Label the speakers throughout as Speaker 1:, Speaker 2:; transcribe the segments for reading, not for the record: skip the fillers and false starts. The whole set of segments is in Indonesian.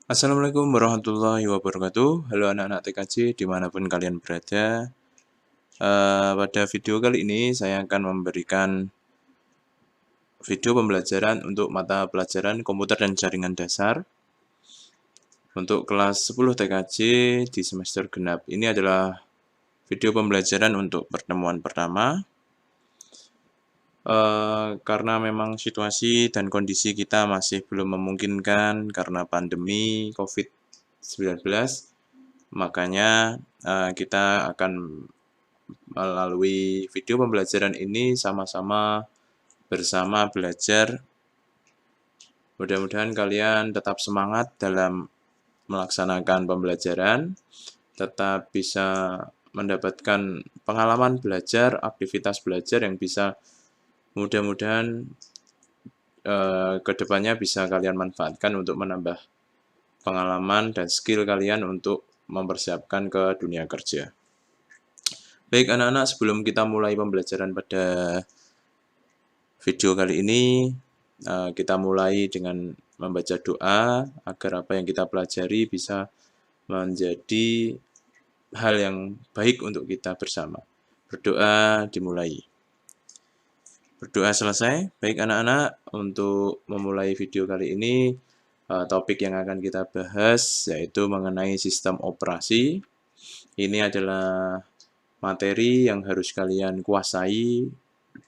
Speaker 1: Assalamualaikum warahmatullahi wabarakatuh. Halo anak-anak TKJ dimanapun kalian berada. Pada video kali ini saya akan memberikan video pembelajaran untuk mata pelajaran komputer dan jaringan dasar untuk kelas 10 TKJ di semester genap. Ini adalah video pembelajaran untuk pertemuan pertama. Karena memang situasi dan kondisi kita masih belum memungkinkan karena pandemi COVID-19, makanya kita akan melalui video pembelajaran ini sama-sama bersama belajar. Mudah-mudahan kalian tetap semangat dalam melaksanakan pembelajaran, tetap bisa mendapatkan pengalaman belajar, aktivitas belajar yang bisa mudah-mudahan kedepannya bisa kalian manfaatkan untuk menambah pengalaman dan skill kalian untuk mempersiapkan ke dunia kerja. Baik anak-anak, sebelum kita mulai pembelajaran pada video kali ini, kita mulai dengan membaca doa agar apa yang kita pelajari bisa menjadi hal yang baik untuk kita bersama. Berdoa dimulai. Berdoa selesai. Baik anak-anak, untuk memulai video kali ini, topik yang akan kita bahas yaitu mengenai sistem operasi. Ini adalah materi yang harus kalian kuasai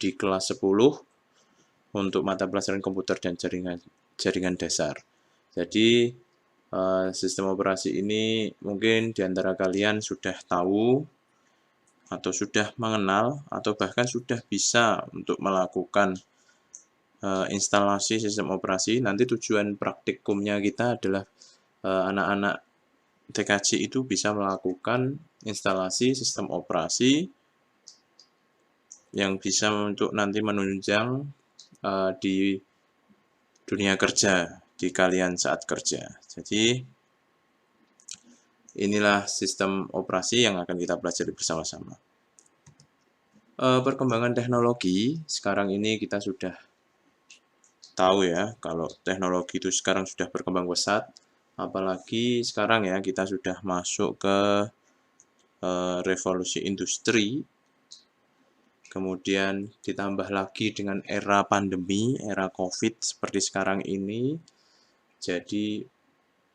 Speaker 1: di kelas 10 untuk mata pelajaran komputer dan jaringan dasar. Jadi, sistem operasi ini mungkin di antara kalian sudah tahu atau sudah mengenal atau bahkan sudah bisa untuk melakukan instalasi sistem operasi. Nanti tujuan praktikumnya kita adalah anak-anak TKJ itu bisa melakukan instalasi sistem operasi yang bisa untuk nanti menunjang di dunia kerja, di kalian saat kerja. Jadi, inilah sistem operasi yang akan kita pelajari bersama-sama. Perkembangan teknologi, sekarang ini kita sudah tahu ya, kalau teknologi itu sekarang sudah berkembang pesat, apalagi sekarang ya, kita sudah masuk ke revolusi industri, kemudian ditambah lagi dengan era pandemi, era COVID seperti sekarang ini. Jadi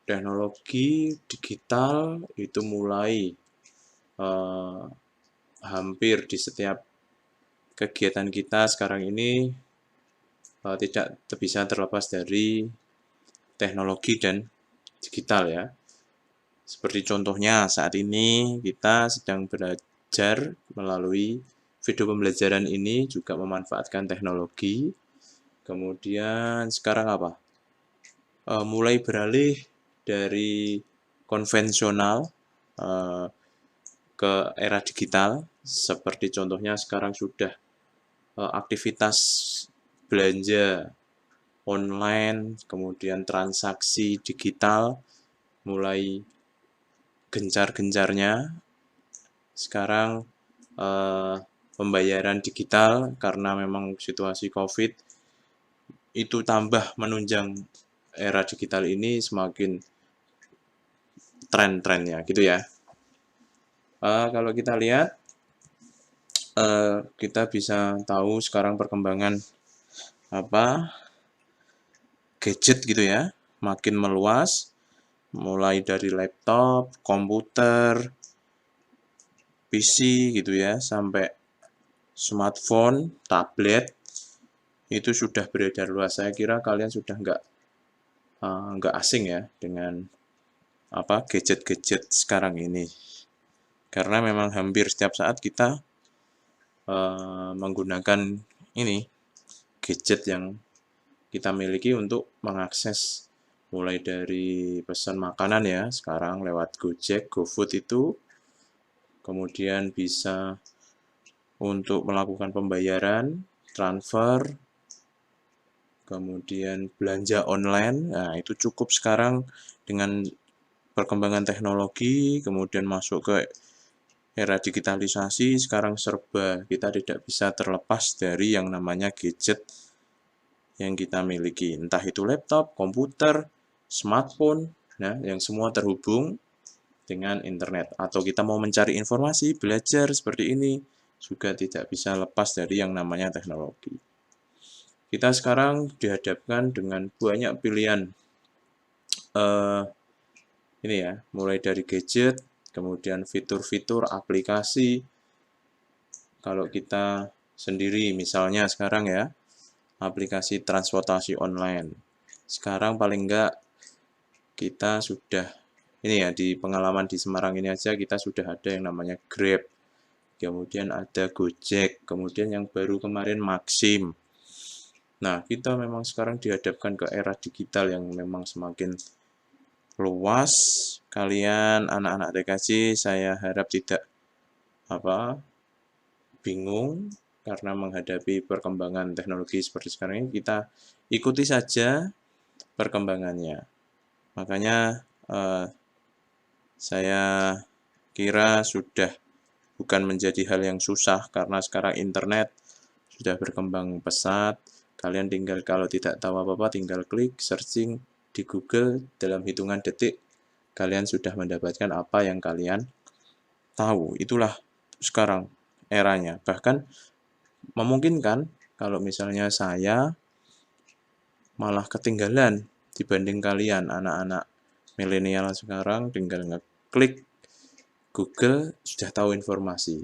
Speaker 1: teknologi digital itu mulai hampir di setiap kegiatan kita sekarang ini tidak bisa terlepas dari teknologi dan digital ya. Seperti contohnya saat ini kita sedang belajar melalui video pembelajaran ini juga memanfaatkan teknologi. Kemudian sekarang apa? Mulai beralih dari konvensional ke era digital, seperti contohnya sekarang sudah aktivitas belanja online, kemudian transaksi digital, mulai gencar-gencarnya. Sekarang pembayaran digital karena memang situasi COVID itu tambah menunjang era digital ini semakin tren-trennya gitu ya. Kalau kita lihat, kita bisa tahu sekarang perkembangan gadget gitu ya, makin meluas, mulai dari laptop, komputer, PC gitu ya, sampai smartphone, tablet, itu sudah beredar luas. Saya kira kalian sudah nggak asing ya dengan gadget-gadget sekarang ini. Karena memang hampir setiap saat kita menggunakan ini gadget yang kita miliki untuk mengakses mulai dari pesan makanan ya, sekarang lewat Gojek, GoFood itu, kemudian bisa untuk melakukan pembayaran, transfer, kemudian belanja online. Nah, itu cukup sekarang dengan perkembangan teknologi, kemudian masuk ke era digitalisasi, sekarang serba kita tidak bisa terlepas dari yang namanya gadget yang kita miliki. Entah itu laptop, komputer, smartphone, Nah, yang semua terhubung dengan internet. Atau kita mau mencari informasi, belajar seperti ini, juga tidak bisa lepas dari yang namanya teknologi. Kita sekarang dihadapkan dengan banyak pilihan ini ya, mulai dari gadget, kemudian fitur-fitur aplikasi. Kalau kita sendiri misalnya sekarang ya, aplikasi transportasi online. Sekarang paling enggak kita sudah ini ya, di pengalaman di Semarang ini aja kita sudah ada yang namanya Grab, kemudian ada Gojek, kemudian yang baru kemarin Maxim. Nah, kita memang sekarang dihadapkan ke era digital yang memang semakin luas. Kalian anak-anak TKJ saya harap tidak bingung karena menghadapi perkembangan teknologi seperti sekarang ini. Kita ikuti saja perkembangannya. Makanya saya kira sudah bukan menjadi hal yang susah karena sekarang internet sudah berkembang pesat. Kalian tinggal kalau tidak tahu apa-apa tinggal klik searching di Google, dalam hitungan detik kalian sudah mendapatkan apa yang kalian tahu. Itulah sekarang eranya. Bahkan memungkinkan kalau misalnya saya malah ketinggalan dibanding kalian anak-anak milenial sekarang tinggal ngeklik Google sudah tahu informasi.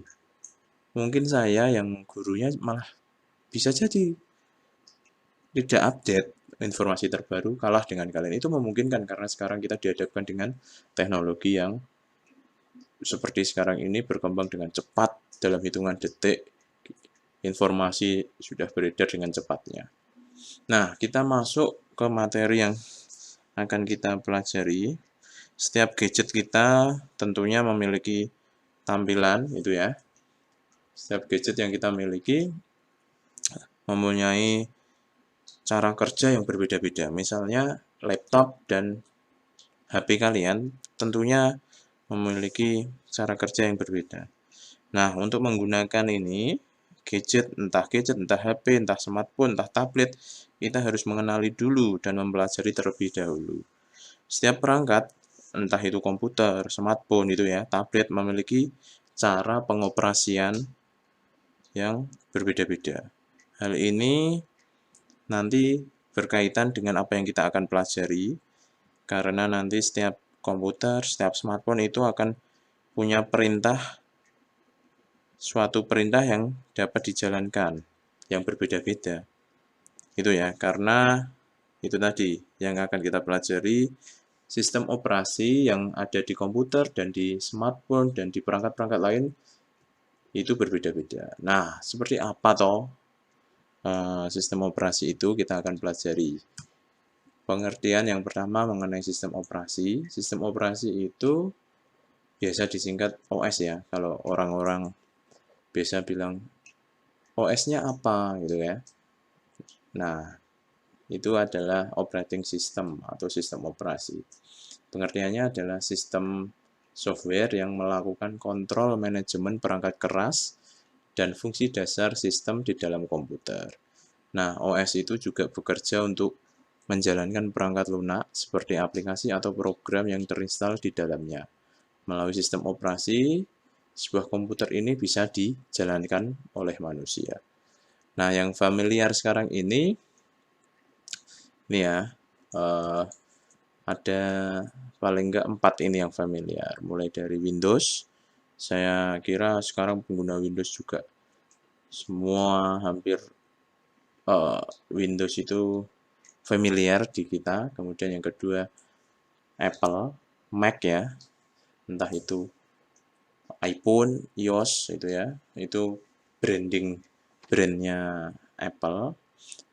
Speaker 1: Mungkin saya yang gurunya malah bisa jadi tidak update informasi terbaru kalah dengan kalian. Itu memungkinkan karena sekarang kita dihadapkan dengan teknologi yang seperti sekarang ini berkembang dengan cepat dalam hitungan detik. Informasi sudah beredar dengan cepatnya. Nah, kita masuk ke materi yang akan kita pelajari. Setiap gadget kita tentunya memiliki tampilan itu ya. Setiap gadget yang kita miliki mempunyai cara kerja yang berbeda-beda. Misalnya laptop dan HP kalian tentunya memiliki cara kerja yang berbeda. Nah, untuk menggunakan ini gadget, entah HP, entah smartphone, entah tablet, kita harus mengenali dulu dan mempelajari terlebih dahulu. Setiap perangkat, entah itu komputer, smartphone itu ya, tablet memiliki cara pengoperasian yang berbeda-beda. Hal ini nanti berkaitan dengan apa yang kita akan pelajari, karena nanti setiap komputer, setiap smartphone itu akan punya suatu perintah yang dapat dijalankan, yang berbeda-beda. Itu ya, karena itu tadi yang akan kita pelajari, sistem operasi yang ada di komputer dan di smartphone dan di perangkat-perangkat lain itu berbeda-beda. Nah, seperti apa toh sistem operasi itu kita akan pelajari. Pengertian yang pertama mengenai sistem operasi. Sistem operasi itu biasa disingkat OS ya. Kalau orang-orang biasa bilang OS-nya apa gitu ya. Nah, itu adalah operating system atau sistem operasi. Pengertiannya adalah sistem software yang melakukan kontrol manajemen perangkat keras dan fungsi dasar sistem di dalam komputer. Nah, OS itu juga bekerja untuk menjalankan perangkat lunak seperti aplikasi atau program yang terinstal di dalamnya. Melalui sistem operasi, sebuah komputer ini bisa dijalankan oleh manusia. Nah, yang familiar sekarang ini ya, ada paling enggak 4 ini yang familiar. Mulai dari Windows, saya kira sekarang pengguna Windows juga semua hampir Windows itu familiar di kita. Kemudian yang kedua Apple, Mac ya, entah itu iPhone, iOS itu ya, itu brandnya Apple.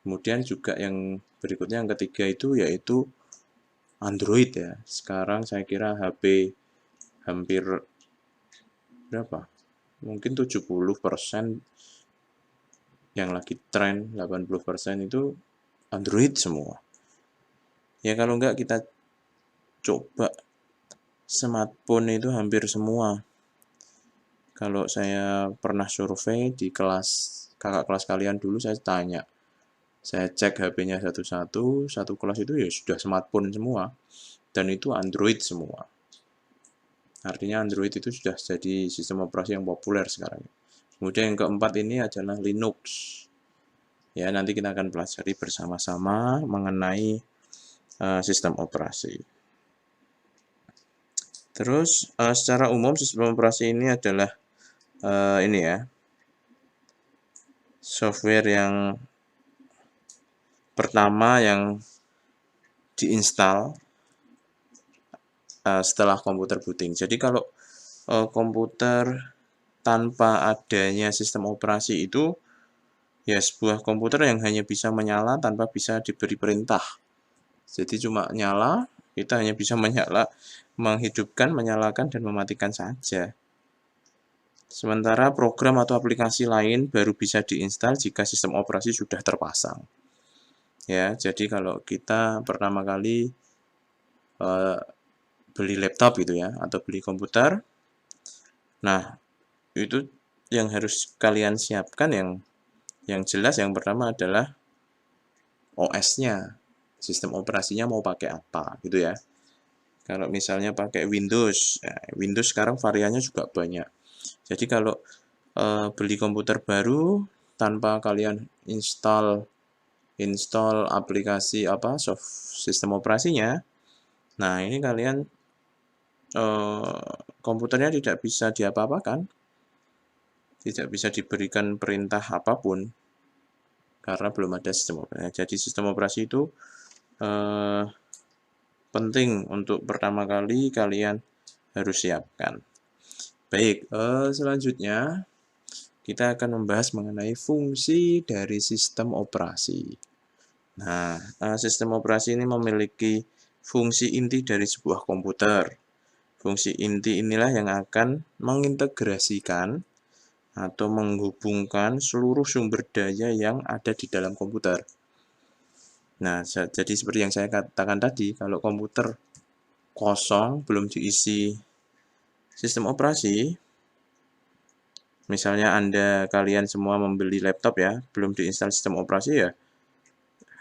Speaker 1: Kemudian juga yang berikutnya yang ketiga itu yaitu Android ya. Sekarang saya kira HP hampir berapa? Mungkin 70% yang lagi tren, 80% itu Android semua. Ya kalau enggak kita coba smartphone itu hampir semua. Kalau saya pernah survei di kakak kelas kalian dulu, saya tanya. Saya cek HP-nya satu-satu, satu kelas itu ya sudah smartphone semua. dan itu Android semua. Artinya Android itu sudah jadi sistem operasi yang populer sekarang. Kemudian yang keempat ini adalah Linux. Ya, nanti kita akan pelajari bersama-sama mengenai sistem operasi. Terus secara umum sistem operasi ini adalah ini ya, software yang pertama yang diinstal setelah komputer booting. Jadi kalau komputer tanpa adanya sistem operasi itu ya sebuah komputer yang hanya bisa menyala tanpa bisa diberi perintah. Jadi cuma nyala, kita hanya bisa menyala, menghidupkan, menyalakan, dan mematikan saja. Sementara program atau aplikasi lain baru bisa diinstal jika sistem operasi sudah terpasang. Ya, jadi kalau kita pertama kali beli laptop gitu ya, atau beli komputer, nah itu yang harus kalian siapkan yang jelas yang pertama adalah OS-nya, sistem operasinya mau pakai apa gitu ya. Kalau misalnya pakai Windows, ya, Windows sekarang variannya juga banyak. Jadi kalau beli komputer baru tanpa kalian install aplikasi sistem operasinya, nah ini kalian komputernya tidak bisa diapa-apakan, tidak bisa diberikan perintah apapun karena belum ada sistem operasi. Jadi sistem operasi itu penting untuk pertama kali kalian harus siapkan. Baik, selanjutnya kita akan membahas mengenai fungsi dari sistem operasi. Nah, sistem operasi ini memiliki fungsi inti dari sebuah komputer. Fungsi inti inilah yang akan mengintegrasikan atau menghubungkan seluruh sumber daya yang ada di dalam komputer. Nah, jadi seperti yang saya katakan tadi, kalau komputer kosong, belum diisi sistem operasi, misalnya kalian semua membeli laptop ya, belum diinstal sistem operasi ya,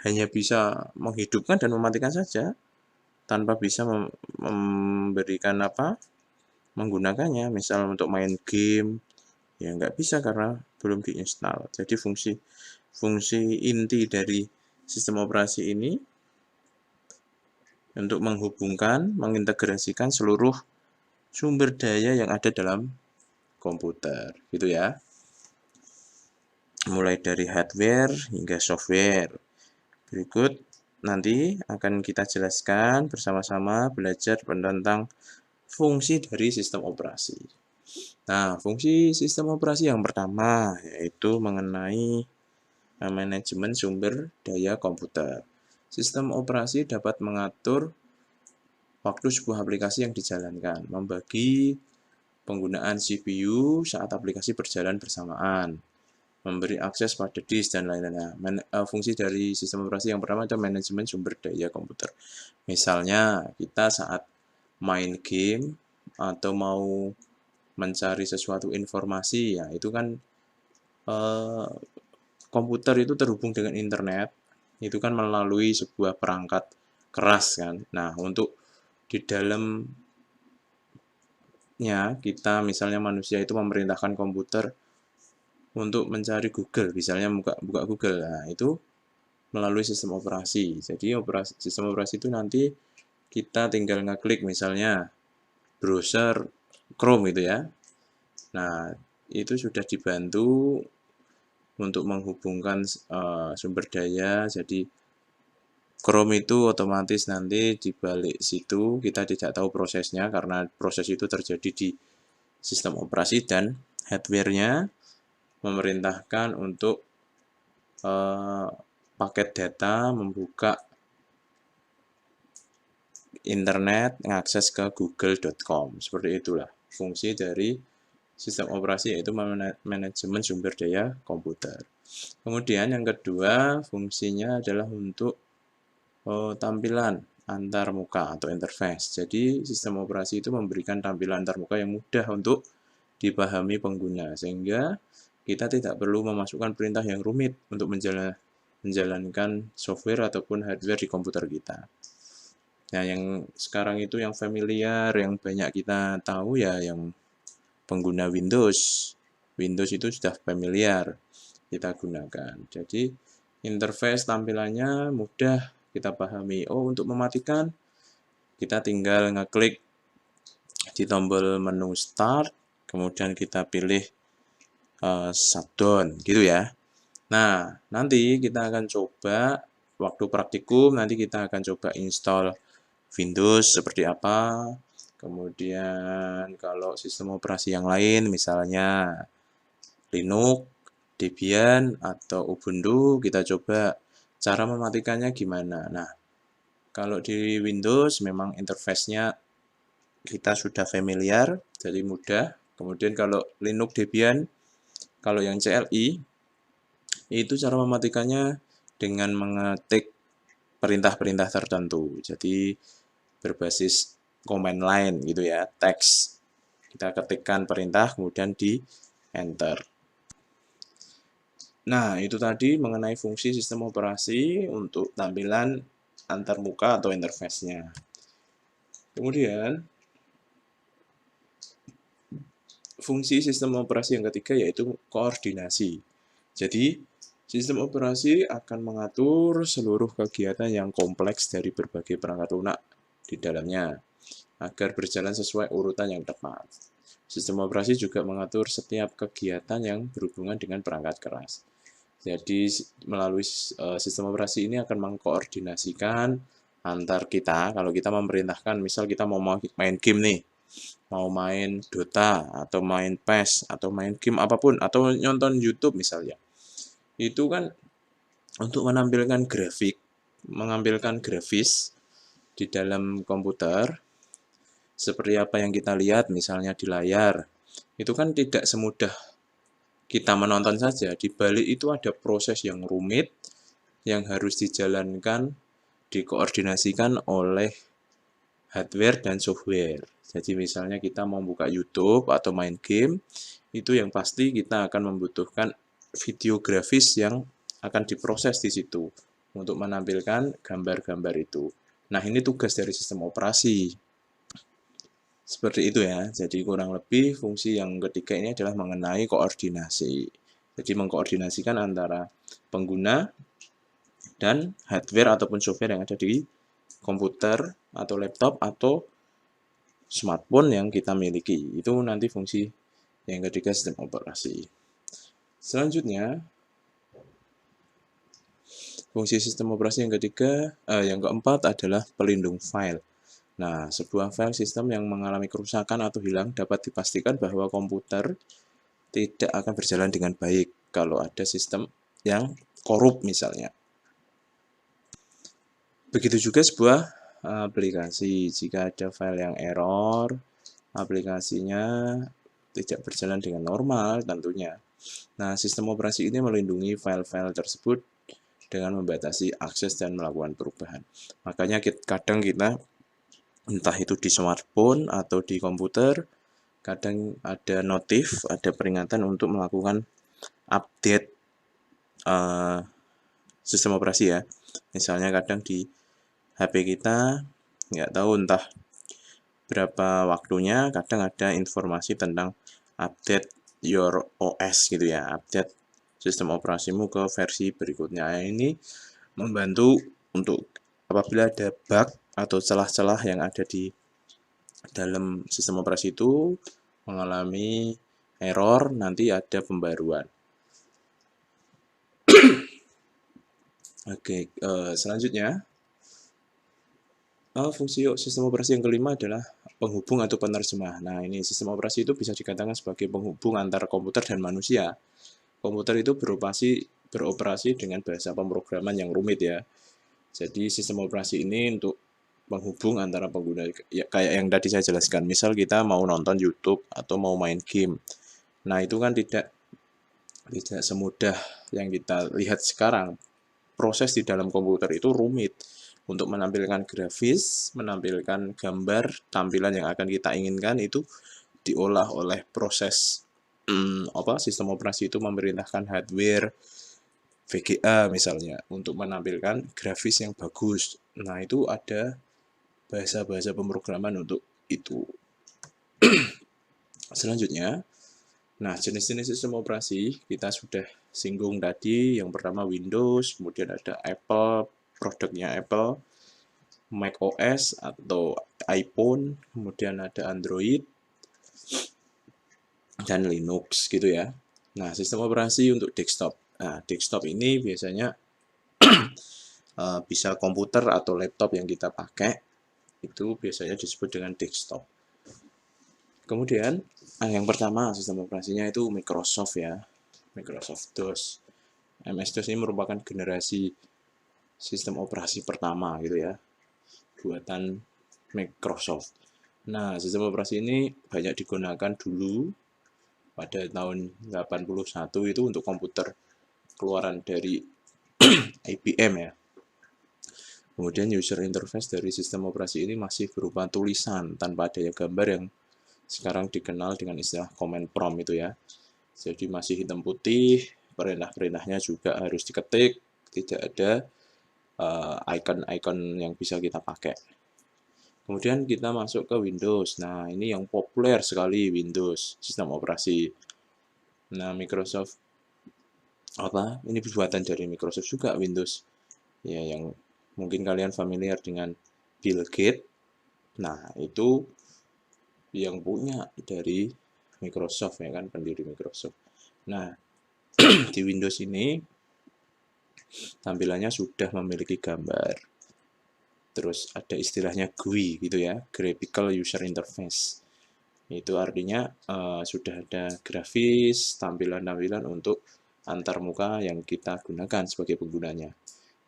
Speaker 1: hanya bisa menghidupkan dan mematikan saja, tanpa bisa memberikan menggunakannya, misal untuk main game, ya nggak bisa karena belum diinstal. Jadi fungsi inti dari sistem operasi ini untuk menghubungkan, mengintegrasikan seluruh sumber daya yang ada dalam komputer, gitu ya. Mulai dari hardware hingga software. Berikut nanti akan kita jelaskan bersama-sama belajar tentang fungsi dari sistem operasi. Nah, fungsi sistem operasi yang pertama yaitu mengenai manajemen sumber daya komputer. Sistem operasi dapat mengatur waktu sebuah aplikasi yang dijalankan, membagi penggunaan CPU saat aplikasi berjalan bersamaan, memberi akses pada disk, dan lain-lainnya. Fungsi dari sistem operasi yang pertama itu manajemen sumber daya komputer. Misalnya, kita saat main game atau mau mencari sesuatu informasi, ya itu kan komputer itu terhubung dengan internet, itu kan melalui sebuah perangkat keras kan. Nah, untuk di dalamnya kita misalnya manusia itu memerintahkan komputer untuk mencari Google, misalnya buka Google. Nah, itu melalui sistem operasi. Jadi sistem operasi itu nanti kita tinggal ngeklik misalnya browser Chrome gitu ya. Nah, itu sudah dibantu untuk menghubungkan sumber daya. Jadi Chrome itu otomatis nanti di balik situ kita tidak tahu prosesnya karena proses itu terjadi di sistem operasi dan hardware-nya memerintahkan untuk paket data membuka internet, mengakses ke google.com. Seperti itulah fungsi dari sistem operasi yaitu manajemen sumber daya komputer. Kemudian yang kedua fungsinya adalah untuk tampilan antar muka atau interface. Jadi sistem operasi itu memberikan tampilan antar muka yang mudah untuk dipahami pengguna sehingga kita tidak perlu memasukkan perintah yang rumit untuk menjalankan software ataupun hardware di komputer kita. Nah, yang sekarang itu yang familiar, yang banyak kita tahu ya yang pengguna Windows. Windows itu sudah familiar kita gunakan. Jadi, interface tampilannya mudah kita pahami. Oh, untuk mematikan, kita tinggal ngeklik di tombol menu Start, kemudian kita pilih Shutdown, gitu ya. Nah, nanti kita akan coba, waktu praktikum, nanti kita akan coba install Windows seperti apa, kemudian kalau sistem operasi yang lain, misalnya Linux, Debian, atau Ubuntu, kita coba cara mematikannya gimana. Nah, kalau di Windows memang interface-nya kita sudah familiar, jadi mudah. Kemudian kalau Linux, Debian, kalau yang CLI, itu cara mematikannya dengan mengetik perintah-perintah tertentu. Jadi berbasis command line gitu ya, teks. Kita ketikkan perintah kemudian di enter. Nah, itu tadi mengenai fungsi sistem operasi untuk tampilan antarmuka atau interface-nya. Kemudian, fungsi sistem operasi yang ketiga yaitu koordinasi. Jadi, sistem operasi akan mengatur seluruh kegiatan yang kompleks dari berbagai perangkat lunak di dalamnya agar berjalan sesuai urutan yang tepat. Sistem operasi juga mengatur setiap kegiatan yang berhubungan dengan perangkat keras. Jadi melalui sistem operasi ini akan mengkoordinasikan antar kita, kalau kita memerintahkan, misal kita mau main game nih, mau main Dota, atau main PES, atau main game apapun, atau nonton YouTube misalnya. Itu kan untuk menampilkan grafik, mengambilkan grafis di dalam komputer, seperti apa yang kita lihat misalnya di layar, itu kan tidak semudah kita menonton saja. Di balik itu ada proses yang rumit yang harus dijalankan, dikoordinasikan oleh hardware dan software. Jadi misalnya kita mau buka YouTube atau main game, itu yang pasti kita akan membutuhkan video grafis yang akan diproses di situ untuk menampilkan gambar-gambar itu. Nah, ini tugas dari sistem operasi. Seperti itu ya. Jadi kurang lebih fungsi yang ketiga ini adalah mengenai koordinasi. Jadi mengkoordinasikan antara pengguna dan hardware ataupun software yang ada di komputer atau laptop atau smartphone yang kita miliki. Itu nanti fungsi yang ketiga sistem operasi. Selanjutnya, fungsi sistem operasi yang yang keempat adalah pelindung file. Nah, sebuah file sistem yang mengalami kerusakan atau hilang dapat dipastikan bahwa komputer tidak akan berjalan dengan baik kalau ada sistem yang korup misalnya. Begitu juga sebuah aplikasi, jika ada file yang error, aplikasinya tidak berjalan dengan normal tentunya. Nah, sistem operasi ini melindungi file-file tersebut dengan membatasi akses dan melakukan perubahan. Makanya kadang kita entah itu di smartphone atau di komputer, kadang ada notif, ada peringatan untuk melakukan update sistem operasi ya. Misalnya kadang di HP kita, nggak tahu entah berapa waktunya, kadang ada informasi tentang update your OS gitu ya, update sistem operasimu ke versi berikutnya. Ini membantu untuk apabila ada bug atau celah-celah yang ada di dalam sistem operasi itu mengalami error, nanti ada pembaruan. Oke, selanjutnya fungsi sistem operasi yang kelima adalah penghubung atau penerjemah. Nah, ini sistem operasi itu bisa dikatakan sebagai penghubung antara komputer dan manusia. Komputer itu beroperasi dengan bahasa pemrograman yang rumit ya. Jadi sistem operasi ini untuk menghubung antara pengguna, ya, kayak yang tadi saya jelaskan. Misal kita mau nonton YouTube atau mau main game. Nah, itu kan tidak semudah yang kita lihat sekarang. Proses di dalam komputer itu rumit. Untuk menampilkan grafis, menampilkan gambar, tampilan yang akan kita inginkan itu diolah oleh proses sistem operasi itu memerintahkan hardware VGA misalnya untuk menampilkan grafis yang bagus. Nah, itu ada bahasa-bahasa pemrograman untuk itu. Selanjutnya, nah jenis-jenis sistem operasi kita sudah singgung tadi. Yang pertama Windows, kemudian ada Apple, produknya Apple, Mac OS atau iPhone, kemudian ada Android, dan Linux gitu ya. Nah, sistem operasi untuk desktop. Nah, desktop ini biasanya bisa komputer atau laptop yang kita pakai, itu biasanya disebut dengan desktop. Kemudian, yang pertama sistem operasinya itu Microsoft ya, Microsoft DOS. MS-DOS ini merupakan generasi sistem operasi pertama gitu ya, buatan Microsoft. Nah, sistem operasi ini banyak digunakan dulu pada tahun 81 itu untuk komputer keluaran dari IBM ya. Kemudian user interface dari sistem operasi ini masih berupa tulisan tanpa adanya gambar yang sekarang dikenal dengan istilah command prompt itu ya. Jadi masih hitam putih, perintah-perintahnya juga harus diketik, tidak ada icon-icon yang bisa kita pakai. Kemudian kita masuk ke Windows. Nah, ini yang populer sekali Windows, sistem operasi. Nah, Microsoft ini buatan dari Microsoft juga Windows. Ya, yang mungkin kalian familiar dengan Bill Gates. Nah, itu yang punya dari Microsoft ya kan, pendiri Microsoft. Nah, di Windows ini tampilannya sudah memiliki gambar. Terus ada istilahnya GUI gitu ya, Graphical User Interface. Itu artinya sudah ada grafis, tampilan-tampilan untuk antarmuka yang kita gunakan sebagai penggunanya.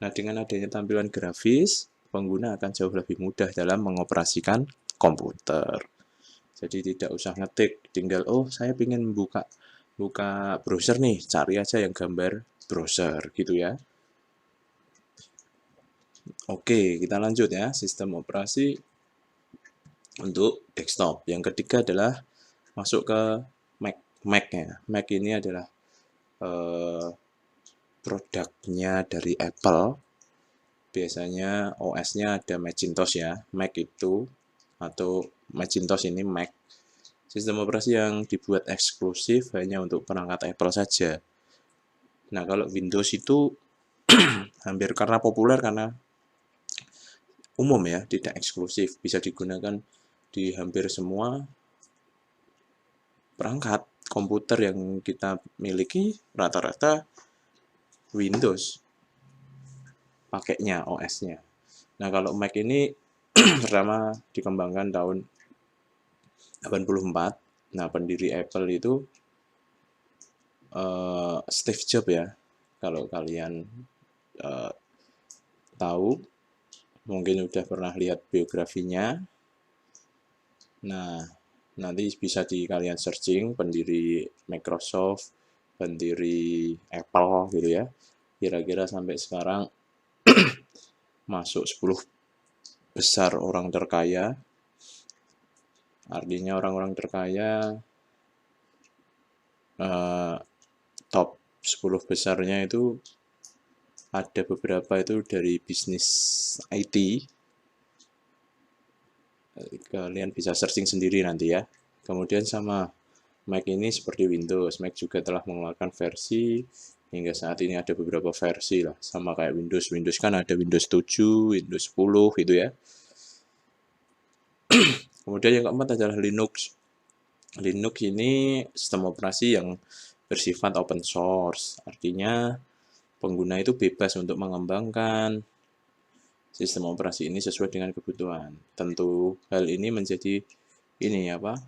Speaker 1: Nah, dengan adanya tampilan grafis, pengguna akan jauh lebih mudah dalam mengoperasikan komputer. Jadi tidak usah ngetik, tinggal saya ingin buka browser nih, cari aja yang gambar browser gitu ya. Oke, kita lanjut ya, sistem operasi untuk desktop. Yang ketiga adalah masuk ke Mac. Mac ini adalah produknya dari Apple. Biasanya OS-nya ada Macintosh ya, Mac itu, atau Macintosh ini Mac. Sistem operasi yang dibuat eksklusif hanya untuk perangkat Apple saja. Nah, kalau Windows itu hampir karena populer karena umum ya, tidak eksklusif, bisa digunakan di hampir semua perangkat komputer yang kita miliki, rata-rata Windows pakainya OS-nya. Nah, kalau Mac ini pertama dikembangkan tahun 84. Nah, pendiri Apple itu Steve Jobs ya. Kalau kalian tahu, mungkin udah pernah lihat biografinya. Nah, nanti bisa kalian searching pendiri Microsoft, pendiri Apple gitu ya. Kira-kira sampai sekarang masuk 10 besar orang terkaya. Artinya orang-orang terkaya top 10 besarnya itu ada beberapa itu dari bisnis IT. Kalian bisa searching sendiri nanti ya. Kemudian sama Mac ini seperti Windows, Mac juga telah mengeluarkan versi hingga saat ini ada beberapa versi lah, sama kayak Windows. Windows kan ada Windows 7, Windows 10 gitu ya. Kemudian yang keempat adalah Linux. Linux ini sistem operasi yang bersifat open source, artinya pengguna itu bebas untuk mengembangkan sistem operasi ini sesuai dengan kebutuhan. Tentu hal ini menjadi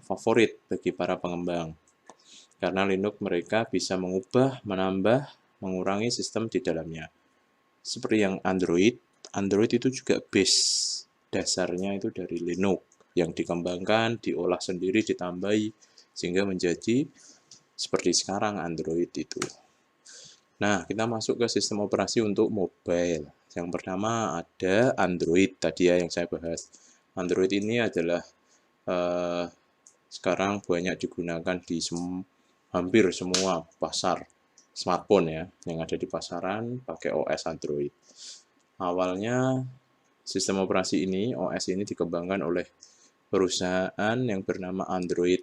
Speaker 1: favorit bagi para pengembang. Karena Linux mereka bisa mengubah, menambah, mengurangi sistem di dalamnya. Seperti yang Android itu juga base dasarnya itu dari Linux yang dikembangkan, diolah sendiri, ditambahi sehingga menjadi seperti sekarang Android itu. Nah, kita masuk ke sistem operasi untuk mobile. Yang pertama ada Android tadi ya yang saya bahas. Android ini adalah sekarang banyak digunakan di hampir semua pasar smartphone ya yang ada di pasaran pakai OS Android. Awalnya sistem operasi ini, OS ini dikembangkan oleh perusahaan yang bernama Android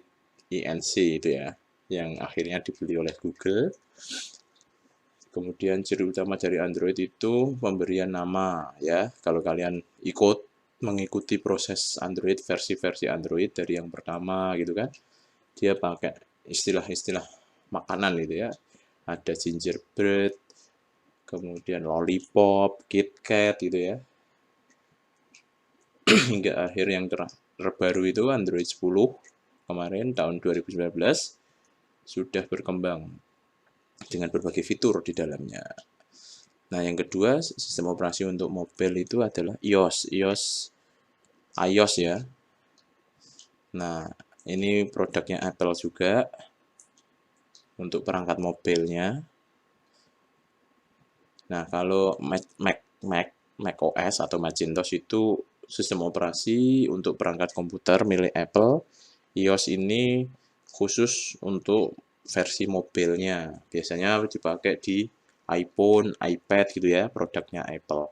Speaker 1: Inc. itu ya, yang akhirnya dibeli oleh Google. Kemudian ciri utama dari Android itu pemberian nama ya. Kalau kalian mengikuti proses Android, versi-versi Android dari yang pertama gitu kan, dia pakai istilah-istilah makanan gitu ya. Ada gingerbread, kemudian lollipop, KitKat gitu ya. Hingga akhir yang terbaru itu Android 10 kemarin tahun 2019 sudah berkembang dengan berbagai fitur di dalamnya. Nah, yang kedua, sistem operasi untuk mobile itu adalah iOS ya. Nah, ini produknya Apple juga untuk perangkat mobilnya. Nah, kalau Mac OS atau Macintosh itu sistem operasi untuk perangkat komputer milik Apple. iOS ini khusus untuk versi mobilnya. Biasanya dipakai di iPhone, iPad gitu ya, produknya Apple.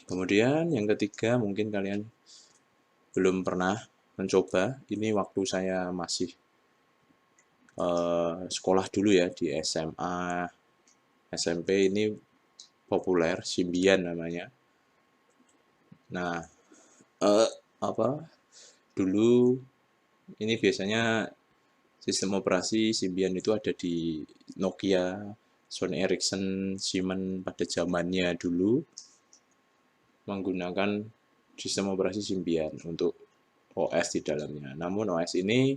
Speaker 1: Kemudian yang ketiga, mungkin kalian belum pernah mencoba. Ini waktu saya masih sekolah dulu ya, di SMA, SMP ini populer, Symbian namanya. Nah, dulu ini biasanya sistem operasi Symbian itu ada di Nokia, Sony Ericsson, Siemens pada zamannya dulu menggunakan sistem operasi Symbian untuk OS di dalamnya. Namun OS ini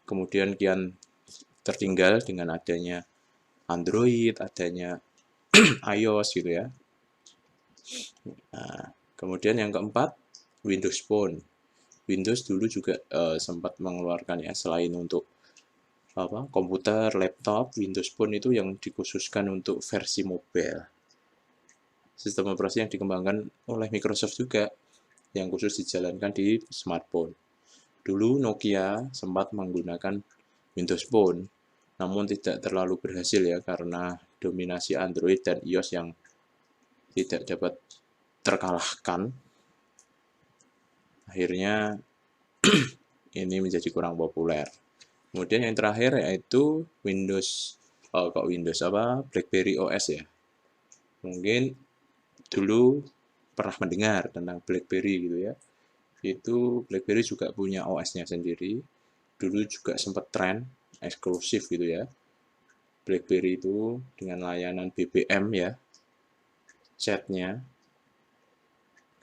Speaker 1: kemudian kian tertinggal dengan adanya Android, adanya iOS gitu ya. Nah, kemudian yang keempat, Windows Phone. Windows dulu juga sempat mengeluarkan ya, selain untuk komputer, laptop, Windows Phone itu yang dikhususkan untuk versi mobile. Sistem operasi yang dikembangkan oleh Microsoft juga, yang khusus dijalankan di smartphone. Dulu Nokia sempat menggunakan Windows Phone, namun tidak terlalu berhasil ya, karena dominasi Android dan iOS yang tidak dapat terkalahkan. Akhirnya ini menjadi kurang populer. Kemudian yang terakhir yaitu BlackBerry OS ya. Mungkin dulu pernah mendengar tentang BlackBerry gitu ya. Itu BlackBerry juga punya OS-nya sendiri. Dulu juga sempat tren eksklusif gitu ya. BlackBerry itu dengan layanan BBM ya, chatnya,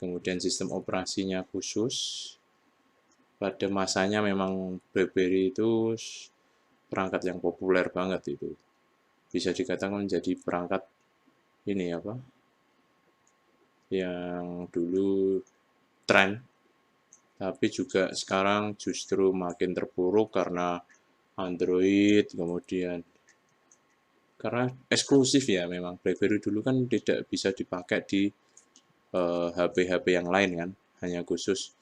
Speaker 1: kemudian sistem operasinya khusus. Pada masanya memang BlackBerry itu perangkat yang populer banget itu. Bisa dikatakan menjadi perangkat ini yang dulu tren, tapi juga sekarang justru makin terpuruk karena Android, kemudian karena eksklusif ya, memang BlackBerry dulu kan tidak bisa dipakai di HP-HP yang lain kan, hanya khusus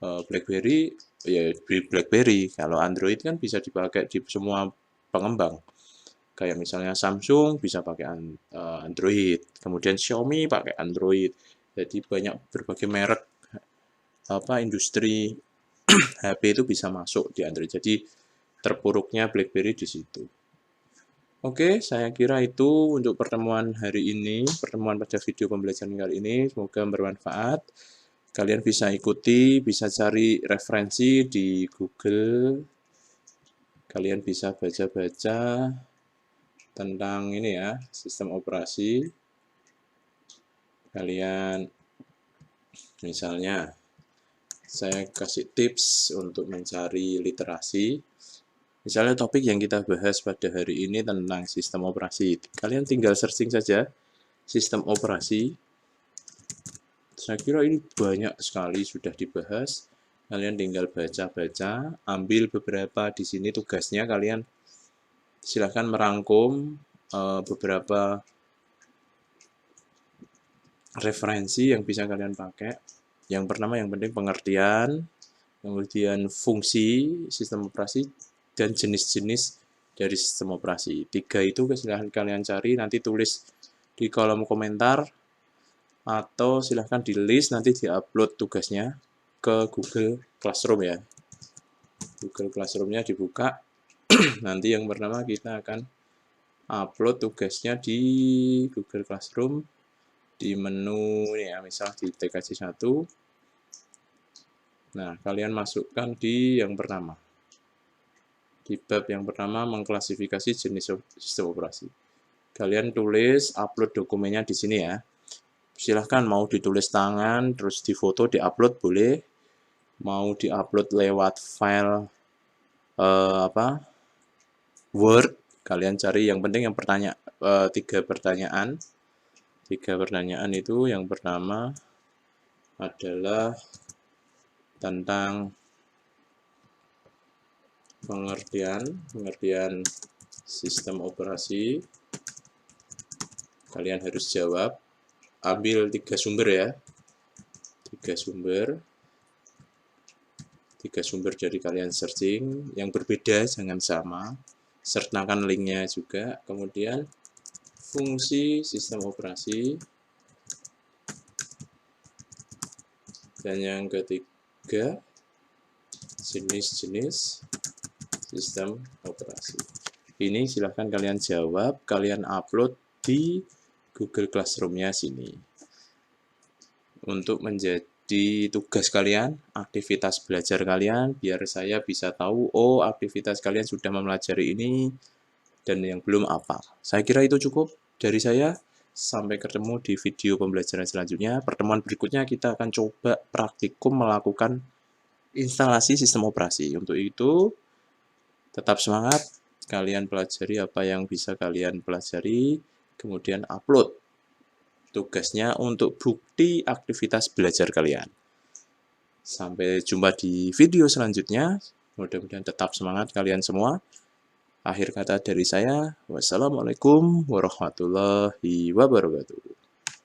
Speaker 1: BlackBerry ya BlackBerry. Kalau Android kan bisa dipakai di semua pengembang. Kayak misalnya Samsung bisa pakai Android, kemudian Xiaomi pakai Android. Jadi banyak berbagai merek industri HP itu bisa masuk di Android. Jadi terpuruknya BlackBerry di situ. Oke, saya kira itu untuk pertemuan hari ini, pertemuan pada video pembelajaran kali ini. Semoga bermanfaat. Kalian bisa ikuti, bisa cari referensi di Google. Kalian bisa baca-baca tentang ini ya, sistem operasi. Kalian misalnya saya kasih tips untuk mencari literasi. Misalnya topik yang kita bahas pada hari ini tentang sistem operasi. Kalian tinggal searching saja sistem operasi. Saya kira ini banyak sekali sudah dibahas. Kalian tinggal baca-baca, ambil beberapa di sini tugasnya. Kalian silahkan merangkum beberapa referensi yang bisa kalian pakai. Yang pertama, yang penting pengertian, kemudian fungsi sistem operasi, dan jenis-jenis dari sistem operasi. 3 itu silahkan kalian cari, nanti tulis di kolom komentar. atau silahkan di list, nanti di-upload tugasnya ke Google Classroom ya. Google Classroom-nya dibuka, nanti yang pertama kita akan upload tugasnya di Google Classroom, di menu ya, misal di TKJ 1. Nah, kalian masukkan di yang pertama. Di bab yang pertama, mengklasifikasi jenis sistem operasi. Kalian tulis, upload dokumennya di sini ya. Silahkan mau ditulis tangan, terus difoto, diupload boleh. Mau diupload lewat file Word, kalian cari yang penting yang tiga pertanyaan. Tiga pertanyaan itu yang pertama adalah tentang pengertian sistem operasi. Kalian harus jawab. Ambil 3 sumber ya. 3 sumber dari kalian searching, yang berbeda jangan sama. Sertakan linknya juga. Kemudian fungsi sistem operasi. Dan yang ketiga, jenis-jenis sistem operasi. Ini silahkan kalian jawab, kalian upload di Google Classroom-nya sini. Untuk menjadi tugas kalian, aktivitas belajar kalian, biar saya bisa tahu, oh aktivitas kalian sudah mempelajari ini, dan yang belum apa. Saya kira itu cukup dari saya. Sampai ketemu di video pembelajaran selanjutnya. Pertemuan berikutnya kita akan coba praktikum melakukan instalasi sistem operasi. Untuk itu, tetap semangat. Kalian pelajari apa yang bisa kalian pelajari, kemudian upload tugasnya untuk bukti aktivitas belajar kalian. Sampai jumpa di video selanjutnya. Mudah-mudahan tetap semangat kalian semua. Akhir kata dari saya, wassalamualaikum warahmatullahi wabarakatuh.